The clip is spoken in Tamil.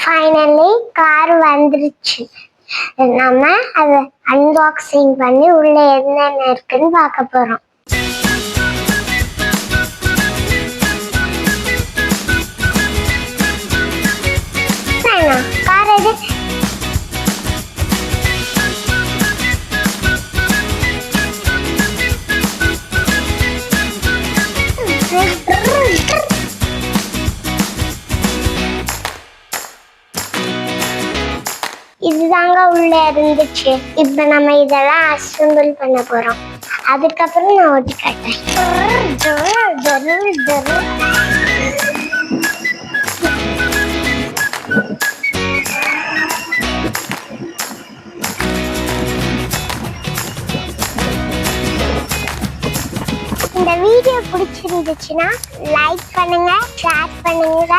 ஃபைனலி கார் வந்துருச்சு. நம்ம அதை அன்பாக்சிங் பண்ணி உள்ள என்னென்ன இருக்குன்னு பார்க்க போறோம். கார் எது? இதுதாங்க உள்ள இருந்துச்சு. இப்ப நம்ம இதெல்லாம் அசெம்பிள் பண்ண போறோம். அதுக்கப்புறம் நான் ஓட்டி காட்டேன். இந்த வீடியோ பிடிச்சிருந்துச்சுன்னா லைக் பண்ணுங்க, ஷேர் பண்ணுங்க.